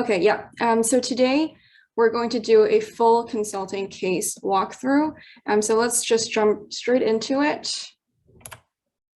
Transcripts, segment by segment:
Okay, yeah. So today we're going to do a full consulting case walkthrough. So let's just jump straight into it.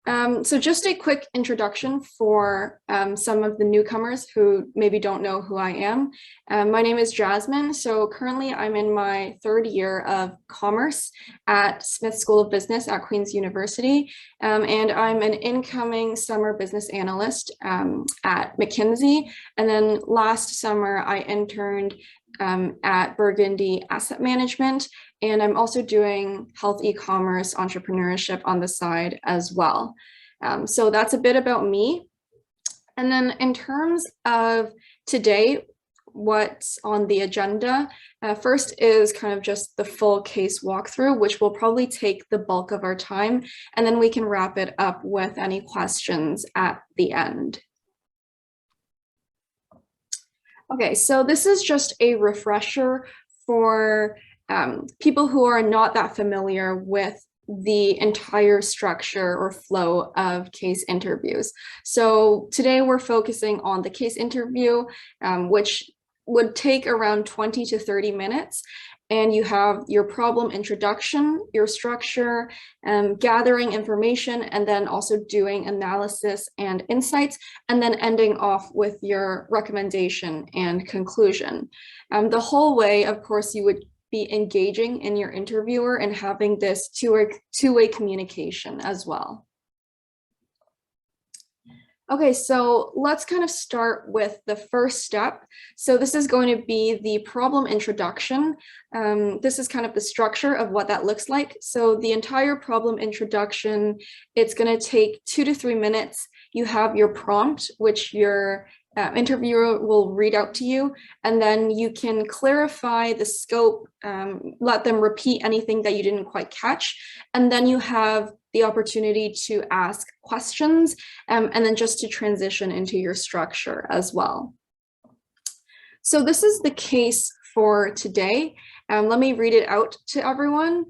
So just a quick introduction for some of the newcomers who maybe don't know who I am. My name is Jasmine. So currently I'm in my third year of commerce at Smith School of Business at Queen's University. And I'm an incoming summer business analyst at McKinsey. And then last summer I interned at Burgundy Asset Management, and I'm also doing health e-commerce entrepreneurship on the side as well. So that's a bit about me. And then in terms of today, what's on the agenda, first is kind of just the full case walkthrough, which will probably take the bulk of our time, and then we can wrap it up with any questions at the end. Okay, so this is just a refresher for people who are not that familiar with the entire structure or flow of case interviews. So today we're focusing on the case interview, which would take around 20 to 30 minutes. And you have your problem introduction, your structure, gathering information, and then also doing analysis and insights, and then ending off with your recommendation and conclusion. The whole way, of course, you would be engaging in your interviewer and having this two-way communication as well. Okay, so let's kind of start with the first step. So this is going to be the problem introduction. This is kind of the structure of what that looks like. So the entire problem introduction, it's going to take 2 to 3 minutes. You have your prompt, which your interviewer will read out to you, and then you can clarify the scope, let them repeat anything that you didn't quite catch, and then you have the opportunity to ask questions, and then just to transition into your structure as well. So this is the case for today. Let me read it out to everyone.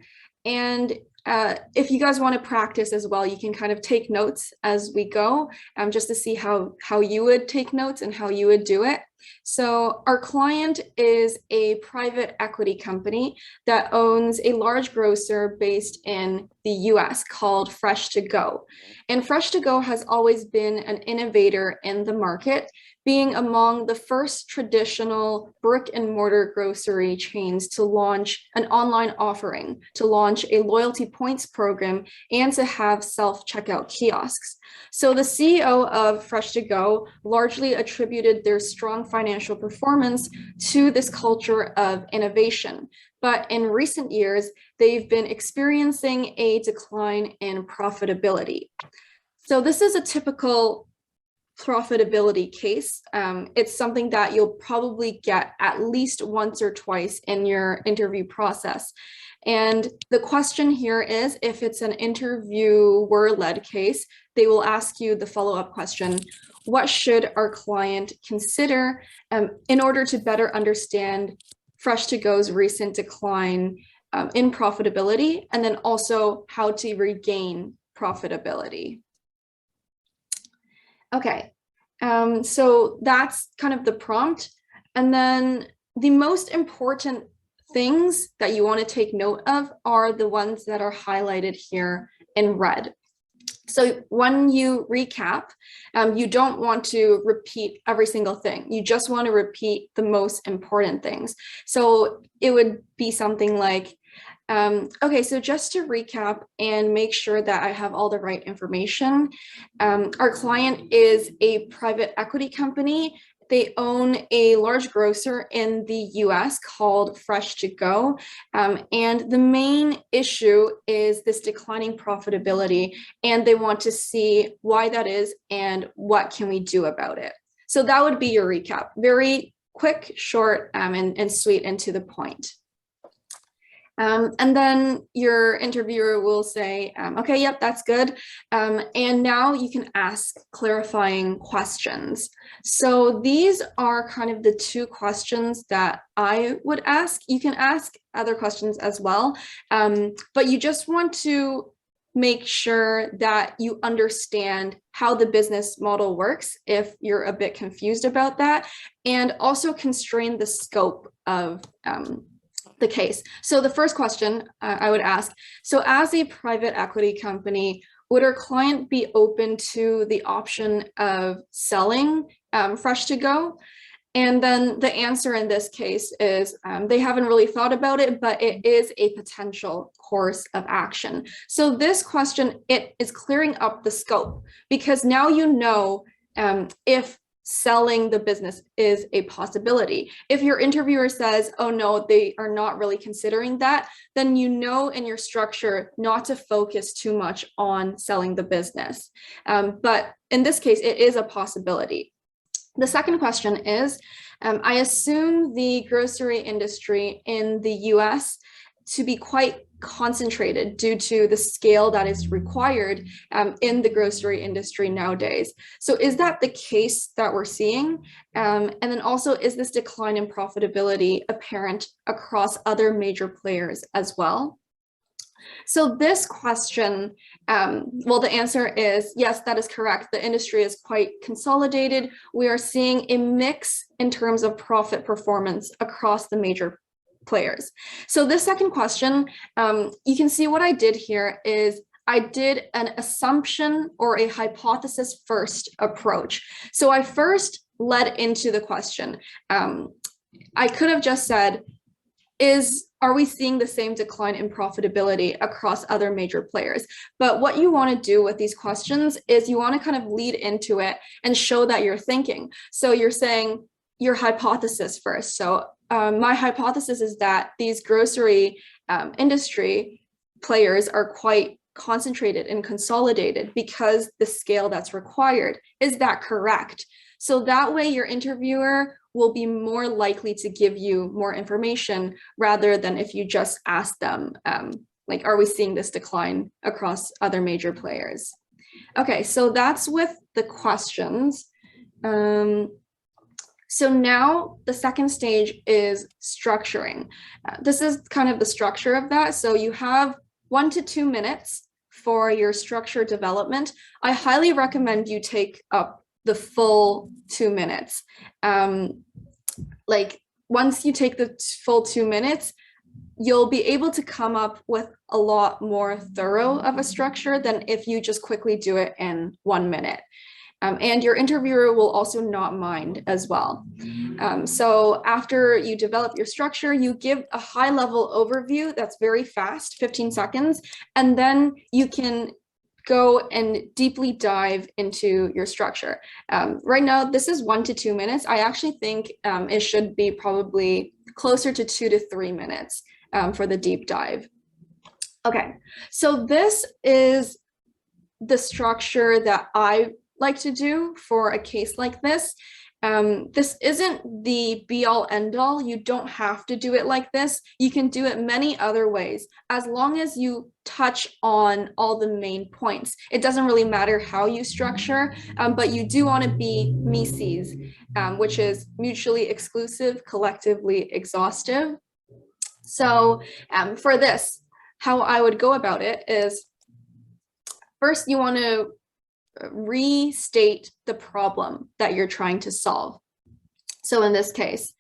And if you guys want to practice as well, you can kind of take notes as we go, just to see how you would take notes and how you would do it. So our client is a private equity company that owns a large grocer based in the US called Fresh to Go. And Fresh to Go has always been an innovator in the market, being among the first traditional brick and mortar grocery chains to launch an online offering, to launch a loyalty points program, and to have self-checkout kiosks. So the CEO of Fresh to Go largely attributed their strong financial performance to this culture of innovation. But in recent years, they've been experiencing a decline in profitability. So this is a typical profitability case. It's something that you'll probably get at least once or twice in your interview process. And the question here is, if it's an interviewer-led case, they will ask you the follow-up question: what should our client consider in order to better understand Fresh to Go's recent decline in profitability, and then also how to regain profitability? Okay, so that's kind of the prompt. And then the most important things that you want to take note of are the ones that are highlighted here in red. So when you recap, you don't want to repeat every single thing. You just want to repeat the most important things. So it would be something like, okay, so just to recap and make sure that I have all the right information, our client is a private equity company. They own a large grocer in the US called Fresh to Go. And the main issue is this declining profitability, and they want to see why that is and what can we do about it. So that would be your recap. Very quick, short, and sweet and to the point. And then your interviewer will say, okay, yep, that's good. And now you can ask clarifying questions. So these are kind of the two questions that I would ask. You can ask other questions as well, but you just want to make sure that you understand how the business model works if you're a bit confused about that, and also constrain the scope of the case. So the first question I would ask, so as a private equity company, would our client be open to the option of selling Fresh to Go? And then the answer in this case is they haven't really thought about it, but it is a potential course of action. So this question, it is clearing up the scope, because now you know if selling the business is a possibility. If your interviewer says, oh no, they are not really considering that, then you know in your structure not to focus too much on selling the business. But in this case, it is a possibility. The second question is, I assume the grocery industry in the US to be quite concentrated due to the scale that is required in the grocery industry nowadays. So is that the case that we're seeing? And then also, is this decline in profitability apparent across other major players as well? So this question, well, the answer is yes, that is correct. The industry is quite consolidated. We are seeing a mix in terms of profit performance across the major players. So this second question, you can see what I did here is I did an assumption or a hypothesis first approach. So I first led into the question. I could have just said, are we seeing the same decline in profitability across other major players? But what you want to do with these questions is you want to kind of lead into it and show that you're thinking. So you're saying your hypothesis first. So my hypothesis is that these grocery industry players are quite concentrated and consolidated because the scale that's required. Is that correct? So that way your interviewer will be more likely to give you more information rather than if you just ask them, like, are we seeing this decline across other major players? Okay, so that's with the questions. So now the second stage is structuring. This is kind of the structure of that. So you have 1 to 2 minutes for your structure development. I highly recommend you take up the full 2 minutes. Like once you take the full 2 minutes, you'll be able to come up with a lot more thorough of a structure than if you just quickly do it in 1 minute. And your interviewer will also not mind as well. So after you develop your structure, you give a high level overview that's very fast, 15 seconds, and then you can go and deeply dive into your structure. Right now, this is 1 to 2 minutes. I actually think it should be probably closer to 2 to 3 minutes for the deep dive. Okay, so this is the structure that I like to do for a case like this. This isn't the be-all end-all. You don't have to do it like this. You can do it many other ways, as long as you touch on all the main points. It doesn't really matter how you structure, but you do want to be MICES, which is mutually exclusive, collectively exhaustive. So for this, how I would go about it is, first you want to restate the problem that you're trying to solve. So in this case,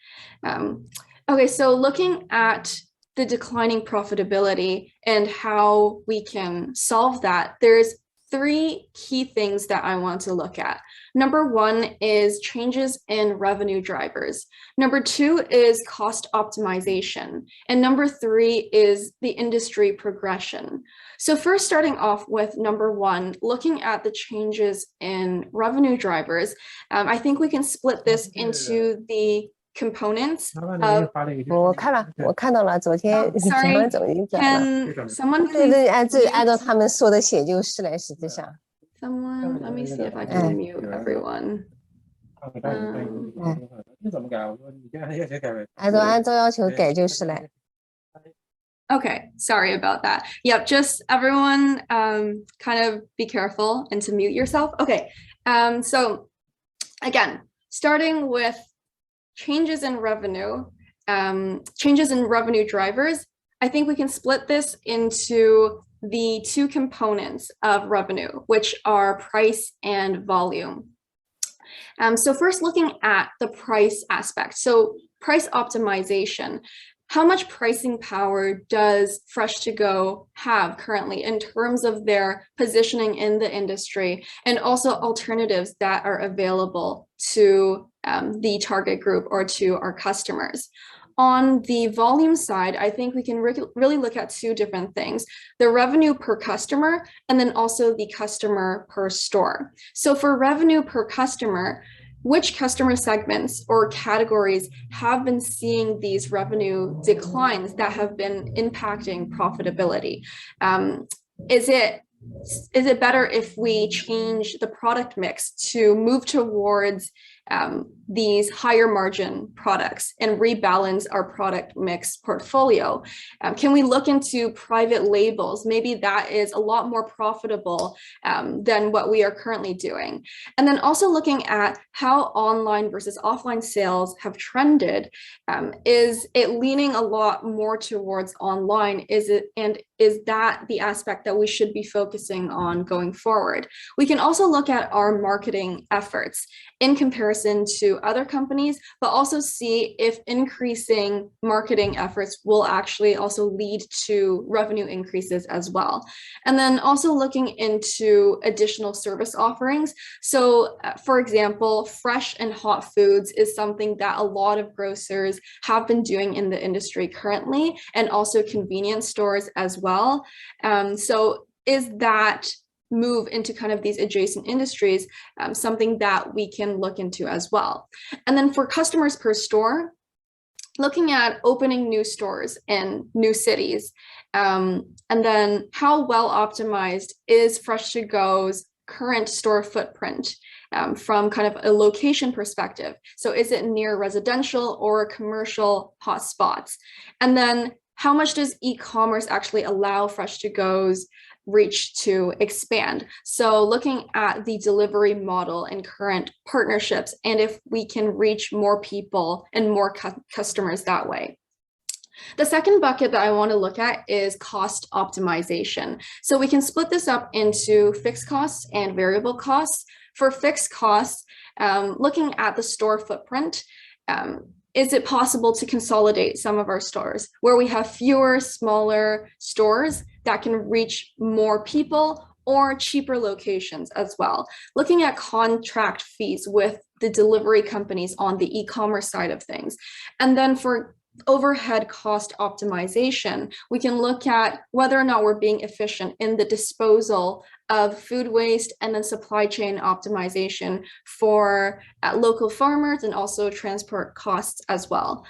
okay, so looking at the declining profitability and how we can solve that, there's 3 key things that I want to look at. Number 1 is changes in revenue drivers. Number 2 is cost optimization. And number 3 is the industry progression. So first, starting off with number 1, looking at the changes in revenue drivers, I think we can split this into the components of... 我看到了，昨天讲完总已经转了。 Can someone 对对， please 按照他们说的写就是了，实际上。 Someone, let me see if I can mute everyone. 按照要求改就是了。 Okay, sorry about that. Yep, just everyone kind of be careful and to mute yourself. Okay, so again, starting with changes in revenue drivers, I think we can split this into the two components of revenue, which are price and volume. So first looking at the price aspect. So price optimization. How much pricing power does Fresh to Go have currently in terms of their positioning in the industry and also alternatives that are available to the target group or to our customers? On the volume side, I think we can really look at two different things, the revenue per customer and then also the customer per store. So for revenue per customer, which customer segments or categories have been seeing these revenue declines that have been impacting profitability? Is it better if we change the product mix to move towards these higher margin products and rebalance our product mix portfolio? Can we look into private labels? Maybe that is a lot more profitable than what we are currently doing. And then also looking at how online versus offline sales have trended. Is it leaning a lot more towards online? Is that the aspect that we should be focusing on going forward? We can also look at our marketing efforts in comparison to other companies, but also see if increasing marketing efforts will actually also lead to revenue increases as well. And then also looking into additional service offerings. So for example, fresh and hot foods is something that a lot of grocers have been doing in the industry currently, and also convenience stores as well. So is that move into kind of these adjacent industries something that we can look into as well? And then for customers per store, looking at opening new stores in new cities, and then how well optimized is Fresh to Go's current store footprint from kind of a location perspective? So is it near residential or commercial hotspots? And then how much does e-commerce actually allow Fresh to Go's reach to expand? So looking at the delivery model and current partnerships, and if we can reach more people and more customers that way. The second bucket that I want to look at is cost optimization. So we can split this up into fixed costs and variable costs. For fixed costs, looking at the store footprint, is it possible to consolidate some of our stores where we have fewer, smaller stores that can reach more people, or cheaper locations as well? Looking at contract fees with the delivery companies on the e-commerce side of things. And then for overhead cost optimization, we can look at whether or not we're being efficient in the disposal of food waste, and then supply chain optimization for local farmers and also transport costs as well.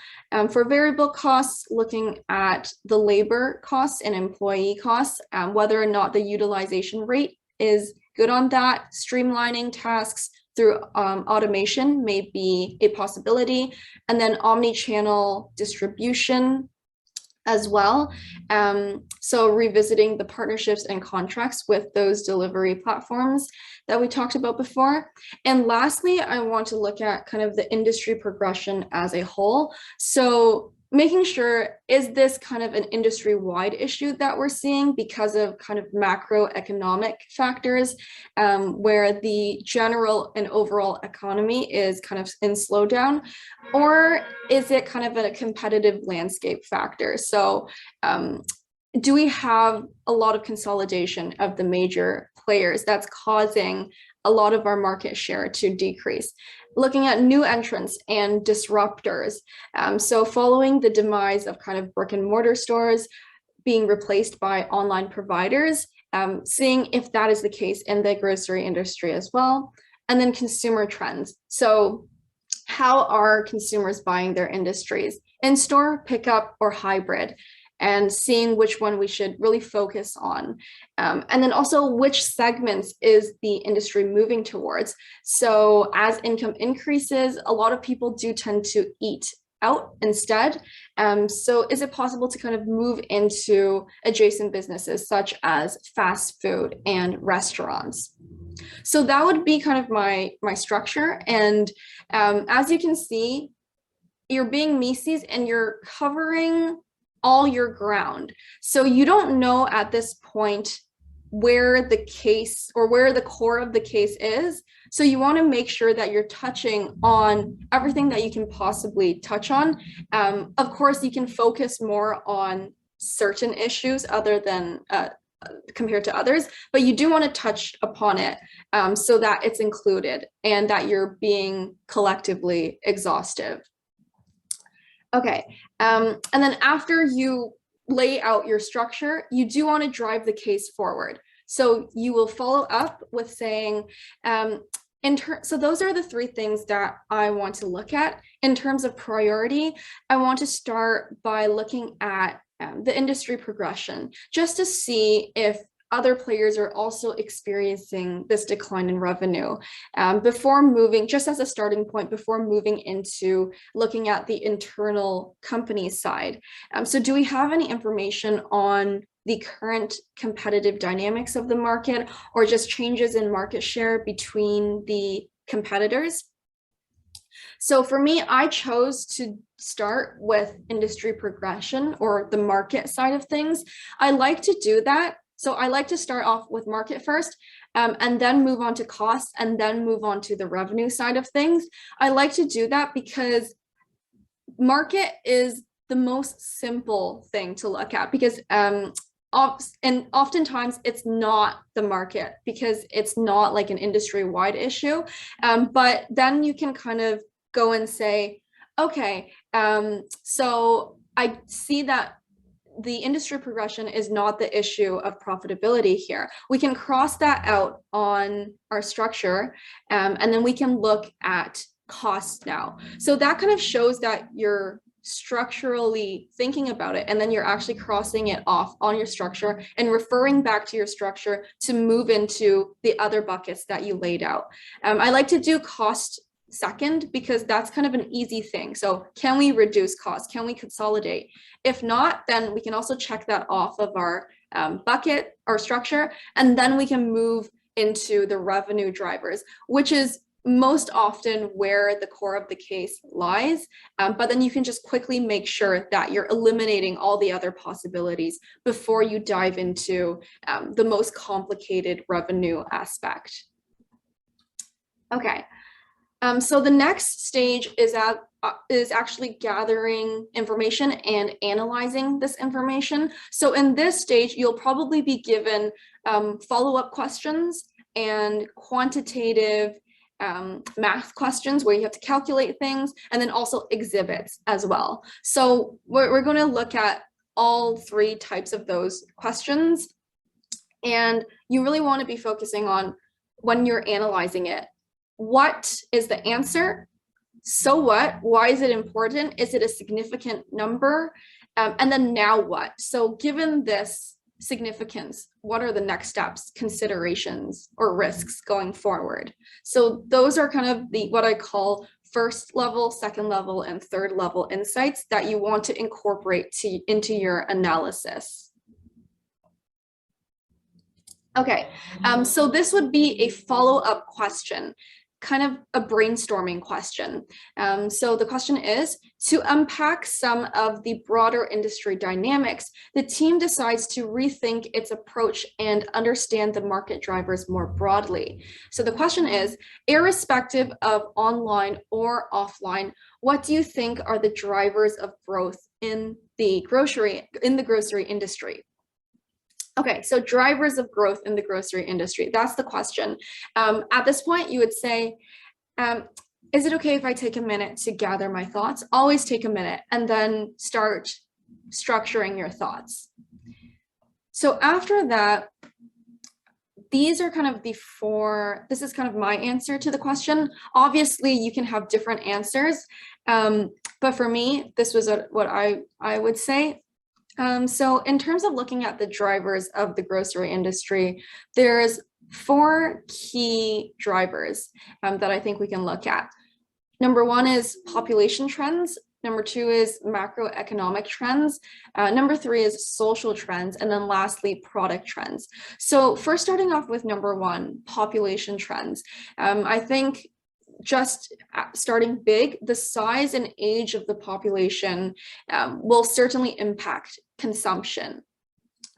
For variable costs, looking at the labor costs and employee costs, whether or not the utilization rate is good on that. Streamlining tasks through automation may be a possibility, and then omni-channel distribution as well. So revisiting the partnerships and contracts with those delivery platforms that we talked about before. And lastly, I want to look at kind of the industry progression as a whole. So making sure, is this kind of an industry-wide issue that we're seeing because of kind of macroeconomic factors, where the general and overall economy is kind of in slowdown, or is it kind of a competitive landscape factor? So do we have a lot of consolidation of the major players that's causing a lot of our market share to decrease? Looking at new entrants and disruptors. So following the demise of kind of brick and mortar stores being replaced by online providers, seeing if that is the case in the grocery industry as well. And then consumer trends. So how are consumers buying their industries? In-store, pickup, or hybrid? And seeing which one we should really focus on. And then also which segments is the industry moving towards. So as income increases, a lot of people do tend to eat out instead. So is it possible to kind of move into adjacent businesses such as fast food and restaurants? So that would be kind of my structure. And as you can see, you're being Mises and you're covering all your ground. So you don't know at this point where the case or where the core of the case is. So you want to make sure that you're touching on everything that you can possibly touch on. Of course, you can focus more on certain issues other than compared to others, but you do want to touch upon it so that it's included and that you're being collectively exhaustive. Okay, and then after you lay out your structure, you do want to drive the case forward. So you will follow up with saying, so those are the three things that I want to look at. In terms of priority, I want to start by looking at the industry progression, just to see if other players are also experiencing this decline in revenue before moving, just as a starting point, before moving into looking at the internal company side. So do we have any information on the current competitive dynamics of the market, or just changes in market share between the competitors? So for me, I chose to start with industry progression or the market side of things. I like to do that. So I like to start off with market first, and then move on to cost, and then move on to the revenue side of things. I like to do that because market is the most simple thing to look at, because and oftentimes it's not the market, because it's not like an industry-wide issue. But then you can kind of go and say, okay, so I see that the industry progression is not the issue of profitability here. We can cross that out on our structure, and then we can look at costs now. So that kind of shows that you're structurally thinking about it, and then you're actually crossing it off on your structure and referring back to your structure to move into the other buckets that you laid out. I like to do cost second, because that's kind of an easy thing. So can we reduce costs? Can we consolidate? If not, then we can also check that off of our bucket or structure, and then we can move into the revenue drivers, which is most often where the core of the case lies. But then you can just quickly make sure that you're eliminating all the other possibilities before you dive into the most complicated revenue aspect. Okay. So the next stage is actually gathering information and analyzing this information. So in this stage, you'll probably be given follow-up questions and quantitative math questions where you have to calculate things, and then also exhibits as well. So we're going to look at all three types of those questions, and you really want to be focusing on, when you're analyzing it, what is the answer? So what? Why is it important? Is it a significant number? And then now what? So given this significance, what are the next steps, considerations, or risks going forward? So those are kind of what I call first level, second level, and third level insights that you want to incorporate into your analysis. Okay, so this would be a follow-up question, kind of a brainstorming question. So the question is, to unpack some of the broader industry dynamics, the team decides to rethink its approach and understand the market drivers more broadly. So the question is, irrespective of online or offline, what do you think are the drivers of growth in the grocery industry? Okay, so drivers of growth in the grocery industry, that's the question. At this point, you would say, is it okay if I take a minute to gather my thoughts? Always take a minute and then start structuring your thoughts. So after that, these are kind of this is kind of my answer to the question. Obviously, you can have different answers, but for me, this was what I would say. So in terms of looking at the drivers of the grocery industry, there's 4 key drivers that I think we can look at. Number 1 is population trends. Number 2 is macroeconomic trends. Number 3 is social trends. And then lastly, product trends. So first, starting off with number 1, population trends. I think just starting big, the size and age of the population will certainly impact consumption,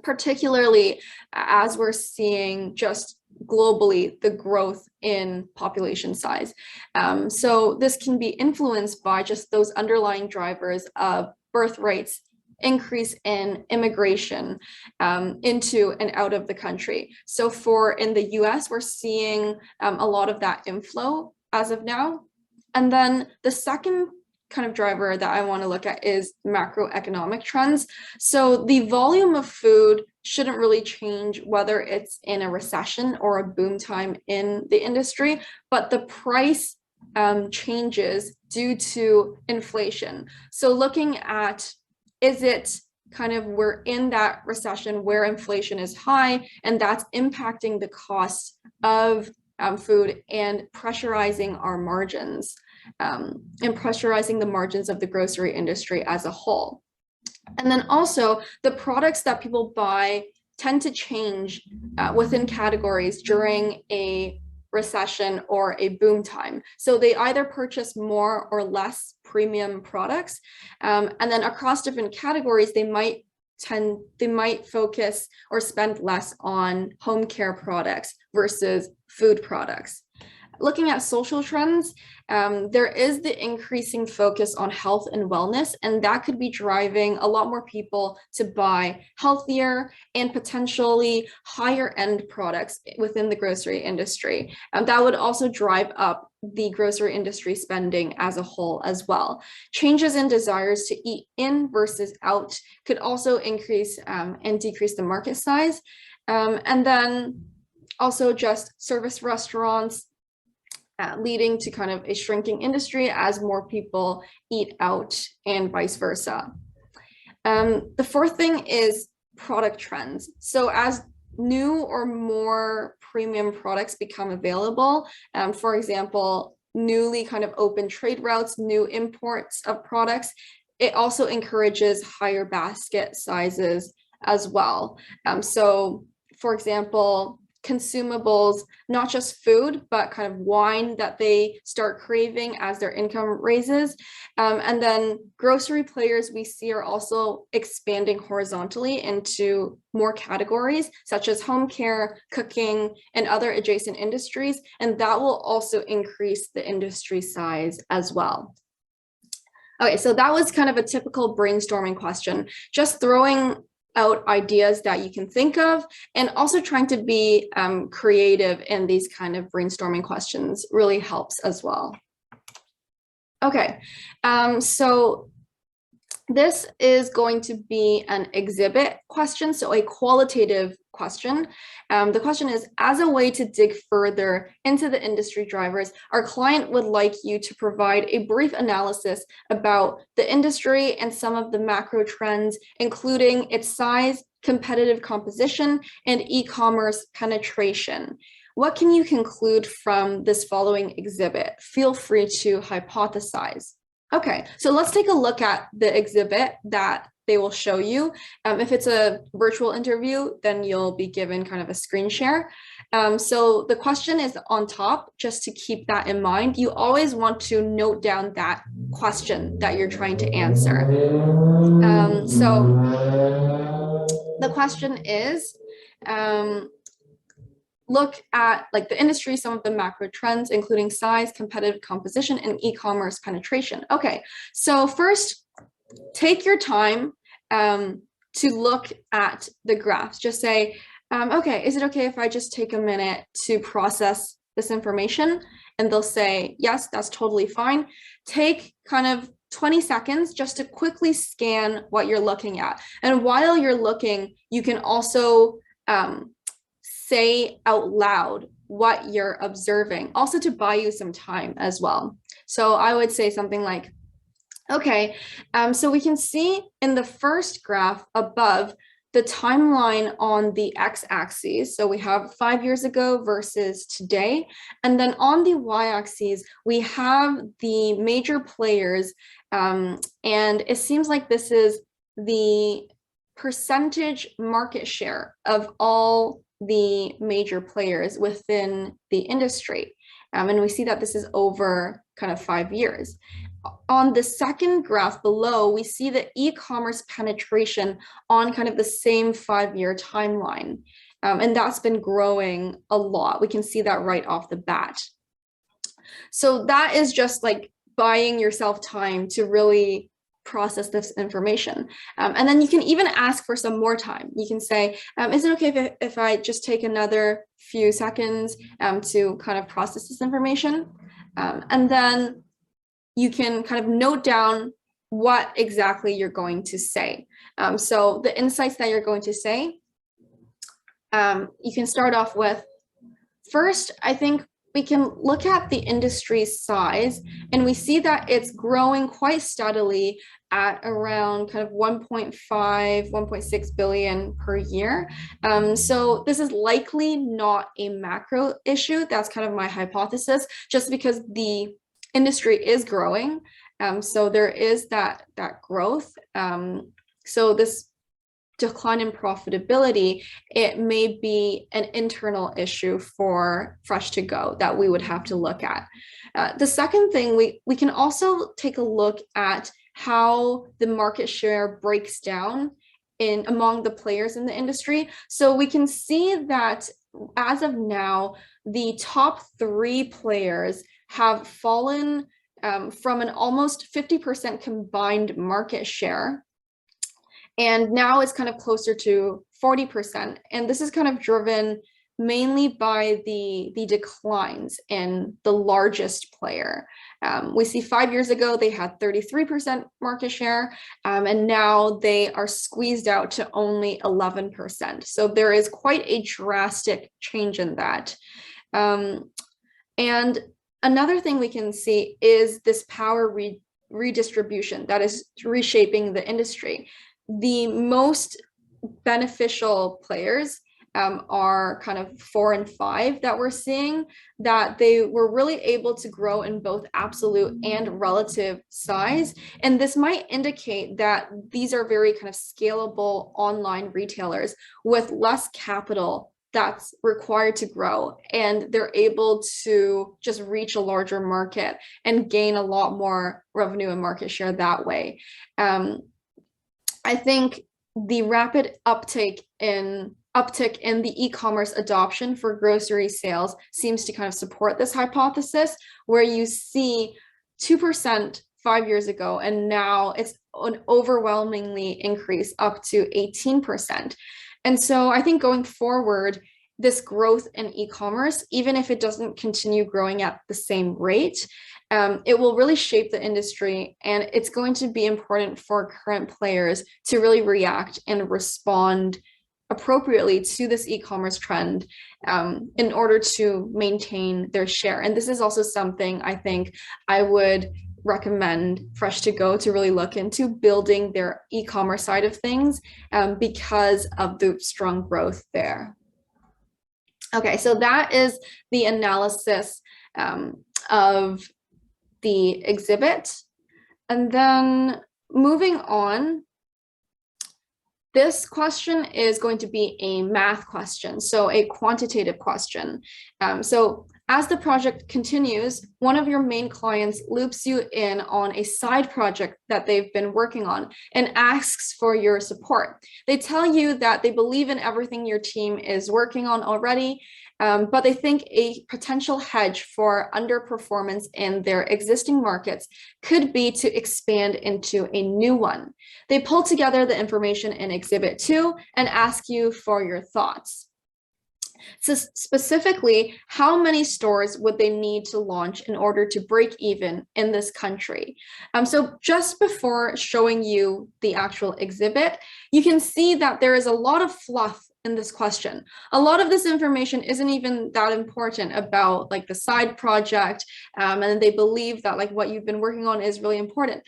particularly as we're seeing just globally the growth in population size. So this can be influenced by just those underlying drivers of birth rates, increase in immigration into and out of the country. So in the US, we're seeing a lot of that inflow as of now. And then the second kind of driver that I want to look at is macroeconomic trends. So the volume of food shouldn't really change whether it's in a recession or a boom time in the industry, but the price changes due to inflation. So looking at, is it kind of we're in that recession where inflation is high and that's impacting the cost of food and pressurizing our margins and pressurizing the margins of the grocery industry as a whole. And then also the products that people buy tend to change within categories during a recession or a boom time. So they either purchase more or less premium products. And then across different categories, they might focus or spend less on home care products versus food products. Looking at social trends, there is the increasing focus on health and wellness, and that could be driving a lot more people to buy healthier and potentially higher end products within the grocery industry. That would also drive up the grocery industry spending as a whole as well. Changes in desires to eat in versus out could also increase and decrease the market size. And then also just service restaurants, leading to kind of a shrinking industry as more people eat out and vice versa. The fourth thing is product trends. So as new or more premium products become available, for example, newly kind of open trade routes, new imports of products, it also encourages higher basket sizes as well. So for example, consumables, not just food, but kind of wine that they start craving as their income raises. And then grocery players we see are also expanding horizontally into more categories, such as home care, cooking, and other adjacent industries. And that will also increase the industry size as well. Okay, so that was kind of a typical brainstorming question, just throwing out ideas that you can think of, and also trying to be creative in these kind of brainstorming questions really helps as well. Okay, so this is going to be an exhibit question, so a qualitative question. The question is, as a way to dig further into the industry drivers, our client would like you to provide a brief analysis about the industry and some of the macro trends, including its size, competitive composition, and e-commerce penetration. What can you conclude from this following exhibit? Feel free to hypothesize. Okay, so let's take a look at the exhibit that they will show you. If it's a virtual interview, then you'll be given kind of a screen share. So the question is on top, just to keep that in mind. You always want to note down that question that you're trying to answer. So the question is, look at like the industry, some of the macro trends, including size, competitive composition, and e-commerce penetration. Okay, so first, take your time to look at the graphs. Just say, okay, is it okay if I just take a minute to process this information? And they'll say, yes, that's totally fine. Take kind of 20 seconds just to quickly scan what you're looking at. And while you're looking, you can also say out loud what you're observing, also to buy you some time as well. So I would say something like, okay, so we can see in the first graph above the timeline on the x-axis. So we have 5 years ago versus today. And then on the y-axis, we have the major players. And it seems like this is the percentage market share of all the major players within the industry. And we see that this is over kind of 5 years. On the second graph below, we see the e-commerce penetration on kind of the same 5-year timeline. And that's been growing a lot. We can see that right off the bat. So that is just like buying yourself time to really process this information. And then you can even ask for some more time. You can say, is it okay if I just take another few seconds to kind of process this information? And then you can kind of note down what exactly you're going to say. So the insights that you're going to say, you can start off with, first, I think we can look at the industry size, and we see that it's growing quite steadily at around kind of 1.5, 1.6 billion per year. So this is likely not a macro issue. That's kind of my hypothesis, just because the industry is growing. So there is that growth. So this decline in profitability, it may be an internal issue for Fresh to Go that we would have to look at. The second thing, we can also take a look at how the market share breaks down among the players in the industry. So we can see that as of now, the top 3 players have fallen from an almost 50% combined market share. And now it's kind of closer to 40%. And this is kind of driven mainly by the declines in the largest player. We see 5 years ago, they had 33% market share, and now they are squeezed out to only 11%. So there is quite a drastic change in that. And another thing we can see is this power redistribution that is reshaping the industry. The most beneficial players are kind of 4 and 5 that we're seeing, that they were really able to grow in both absolute and relative size. And this might indicate that these are very kind of scalable online retailers with less capital that's required to grow, and they're able to just reach a larger market and gain a lot more revenue and market share that way. I think the rapid uptick in the e-commerce adoption for grocery sales seems to kind of support this hypothesis, where you see 2% 5 years ago, and now it's an overwhelmingly increase up to 18%. And so I think going forward, this growth in e-commerce, even if it doesn't continue growing at the same rate, it will really shape the industry, and it's going to be important for current players to really react and respond appropriately to this e-commerce trend in order to maintain their share. And this is also something I think I would recommend Fresh to Go to really look into, building their e-commerce side of things because of the strong growth there. Okay, so that is the analysis of the exhibit. And then moving on, this question is going to be a math question, so a quantitative question. So as the project continues, one of your main clients loops you in on a side project that they've been working on and asks for your support. They tell you that they believe in everything your team is working on already, but they think a potential hedge for underperformance in their existing markets could be to expand into a new one. They pull together the information in Exhibit 2 and ask you for your thoughts. So specifically, how many stores would they need to launch in order to break even in this country? So just before showing you the actual exhibit, you can see that there is a lot of fluff in this question. A lot of this information isn't even that important about like the side project, and they believe that like what you've been working on is really important.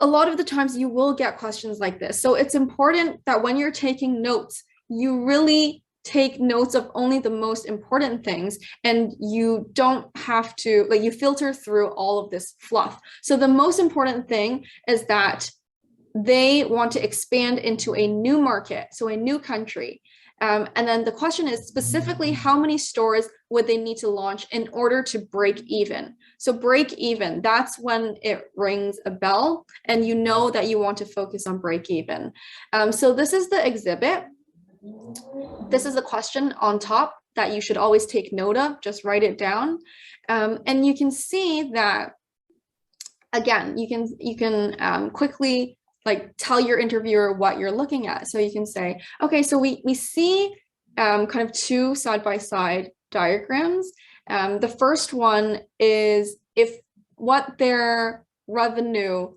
A lot of the times you will get questions like this. So it's important that when you're taking notes, you really take notes of only the most important things, and you don't have to, like, you filter through all of this fluff. So the most important thing is that they want to expand into a new market, so a new country. And then the question is specifically how many stores would they need to launch in order to break even? So break even, that's when it rings a bell and you know that you want to focus on break even. So this is the exhibit. This is the question on top that you should always take note of, just write it down. And you can see that, again, you can quickly like tell your interviewer what you're looking at. So you can say, okay, so we see kind of two side-by-side diagrams. The first one is if what their revenue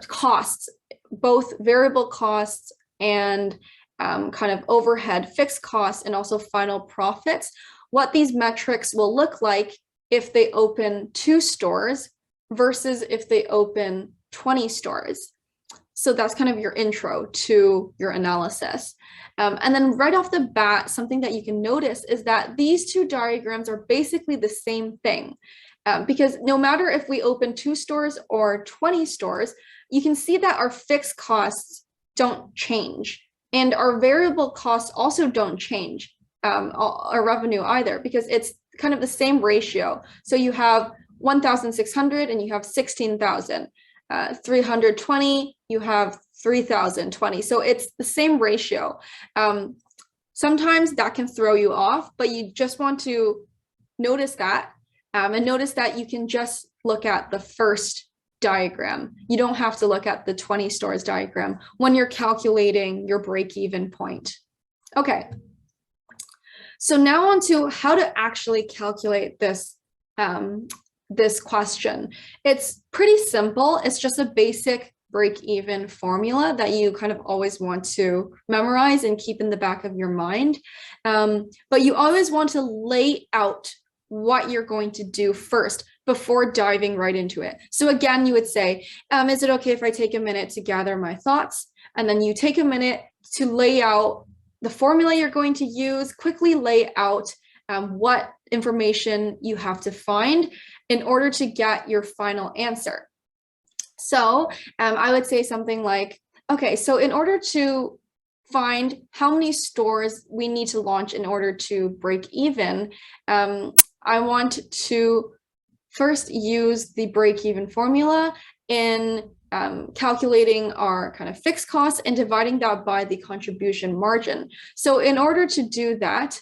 costs, both variable costs and kind of overhead fixed costs and also final profits, what these metrics will look like if they open 2 stores versus if they open 20 stores. So that's kind of your intro to your analysis. And then right off the bat, something that you can notice is that these 2 diagrams are basically the same thing. Because no matter if we open 2 stores or 20 stores, you can see that our fixed costs don't change. And our variable costs also don't change, our revenue either, because it's kind of the same ratio. So you have 1,600 and you have 16,000. 320, you have 3,020. So it's the same ratio. Sometimes that can throw you off, but you just want to notice that and notice that you can just look at the first diagram. You don't have to look at the 20 stores diagram when you're calculating your break-even point. Okay. So now on to how to actually calculate this this question. It's pretty simple. It's just a basic break-even formula that you kind of always want to memorize and keep in the back of your mind. But you always want to lay out what you're going to do first before diving right into it. So again, you would say, is it okay if I take a minute to gather my thoughts? And then you take a minute to lay out the formula you're going to use, quickly lay out what information you have to find in order to get your final answer. So I would say something like, okay, so in order to find how many stores we need to launch in order to break even, I want to first use the break-even formula in calculating our kind of fixed costs and dividing that by the contribution margin. So in order to do that,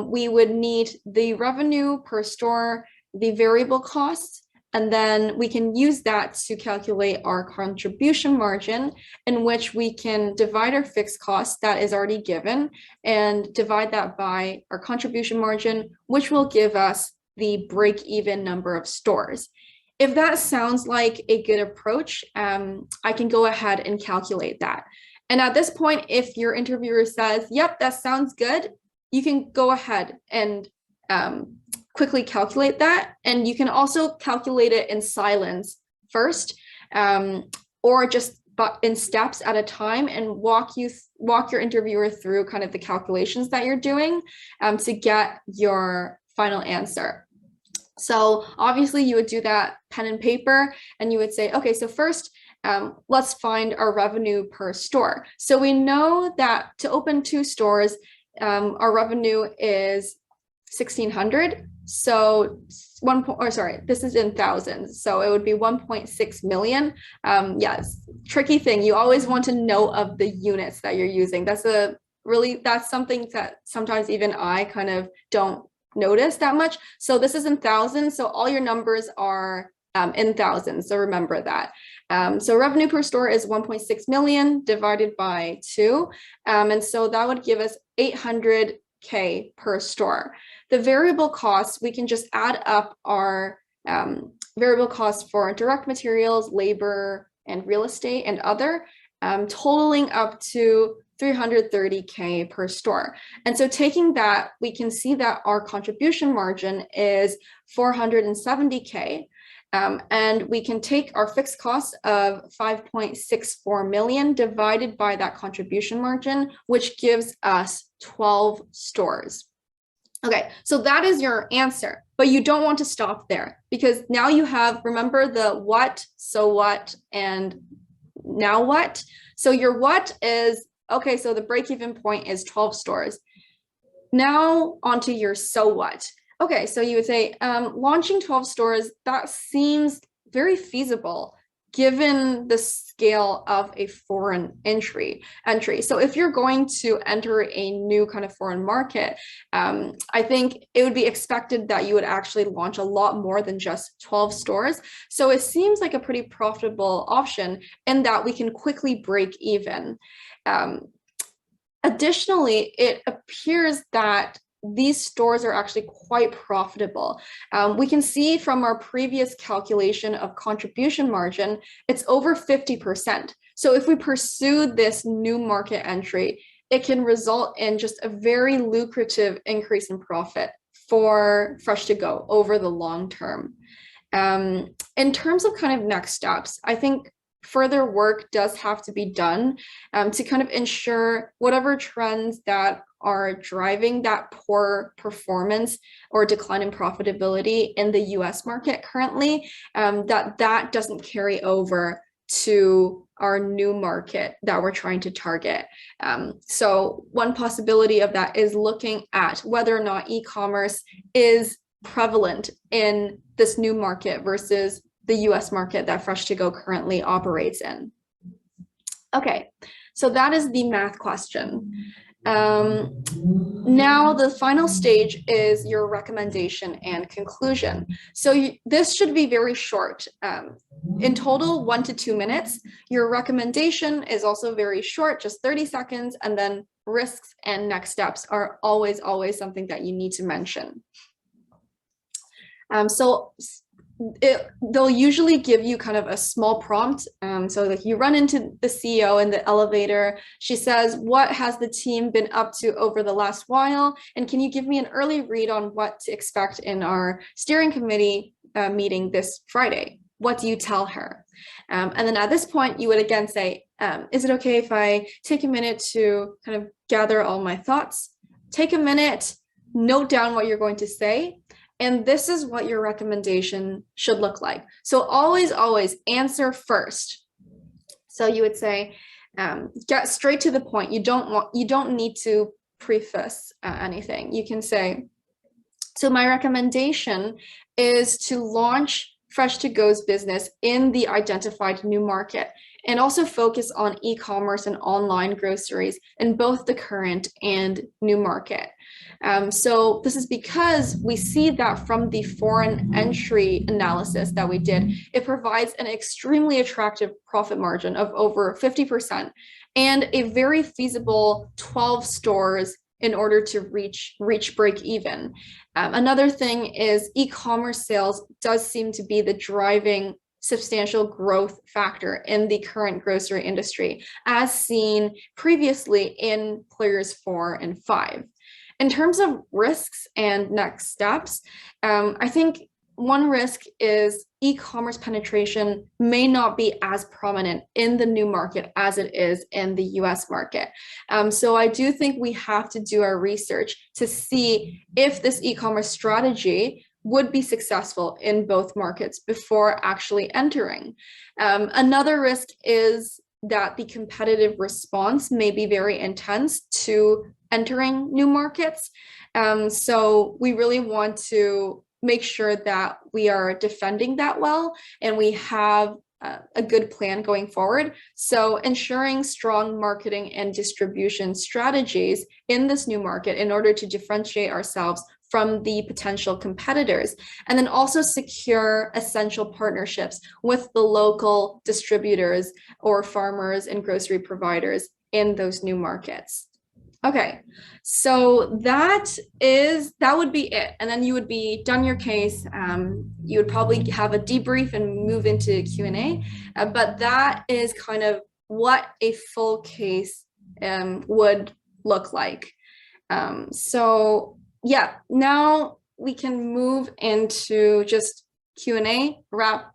we would need the revenue per store, the variable costs, and then we can use that to calculate our contribution margin, in which we can divide our fixed costs that is already given and divide that by our contribution margin, which will give us the break-even number of stores. If that sounds like a good approach, I can go ahead and calculate that. And at this point, if your interviewer says, yep, that sounds good, you can go ahead and quickly calculate that. And you can also calculate it in silence first, or just in steps at a time, and walk your interviewer through kind of the calculations that you're doing to get your final answer. So obviously you would do that pen and paper, and you would say, okay, so first, let's find our revenue per store. So we know that to open 2 stores, our revenue is 1,600. So this is in thousands. So it would be 1.6 million. Yes, tricky thing. You always want to know of the units that you're using. That's something that sometimes even I kind of don't notice that much. So this is in thousands. So all your numbers are in thousands. So remember that. So revenue per store is 1.6 million divided by 2. And so that would give us 800K per store. The variable costs, we can just add up our variable costs for direct materials, labor, and real estate and other, totaling up to 330K per store. And so taking that, we can see that our contribution margin is 470K. And we can take our fixed cost of 5.64 million divided by that contribution margin, which gives us 12 stores. Okay, so that is your answer, but you don't want to stop there, because now you have, remember the what, so what, and now what. So your what is okay, so the break-even point is 12 stores. Now onto your so what. Okay, so you would say launching 12 stores, that seems very feasible given the scale of a foreign entry. So if you're going to enter a new kind of foreign market, I think it would be expected that you would actually launch a lot more than just 12 stores. So it seems like a pretty profitable option in that we can quickly break even. Additionally, it appears that these stores are actually quite profitable. We can see from our previous calculation of contribution margin, it's over 50%. So if we pursue this new market entry, it can result in just a very lucrative increase in profit for Fresh to Go over the long term. In terms of kind of next steps, I think further work does have to be done to kind of ensure whatever trends that are driving that poor performance or decline in profitability in the US market currently, that doesn't carry over to our new market that we're trying to target. So one possibility of that is looking at whether or not e-commerce is prevalent in this new market versus the US market that Fresh to Go currently operates in. Okay, so that is the math question. Now the final stage is your recommendation and conclusion. So this should be very short. In total, 1 to 2 minutes. Your recommendation is also very short, just 30 seconds, and then risks and next steps are always something that you need to mention. They'll usually give you kind of a small prompt. So like you run into the CEO in the elevator. She says, what has the team been up to over the last while? And can you give me an early read on what to expect in our steering committee meeting this Friday? What do you tell her? And then at this point, you would again say, is it okay if I take a minute to kind of gather all my thoughts? Take a minute, note down what you're going to say. And this is what your recommendation should look like. So always answer first. So you would say, get straight to the point. You don't need to preface anything. You can say, so my recommendation is to launch Fresh to Go's business in the identified new market and also focus on e-commerce and online groceries in both the current and new market. So this is because we see that from the foreign entry analysis that we did, it provides an extremely attractive profit margin of over 50% and a very feasible 12 stores in order to reach break even. Another thing is e-commerce sales does seem to be the driving substantial growth factor in the current grocery industry, as seen previously in players 4 and 5. In terms of risks and next steps, I think one risk is e-commerce penetration may not be as prominent in the new market as it is in the US market. So I do think we have to do our research to see if this e-commerce strategy would be successful in both markets before actually entering. Another risk is that the competitive response may be very intense to entering new markets. So we really want to make sure that we are defending that well and we have a good plan going forward. So ensuring strong marketing and distribution strategies in this new market in order to differentiate ourselves from the potential competitors, and then also secure essential partnerships with the local distributors or farmers and grocery providers in those new markets. Okay, so that would be it. And then you would be done your case. You would probably have a debrief and move into Q&A, but that is kind of what a full case would look like. So yeah, now we can move into just Q&A, wrap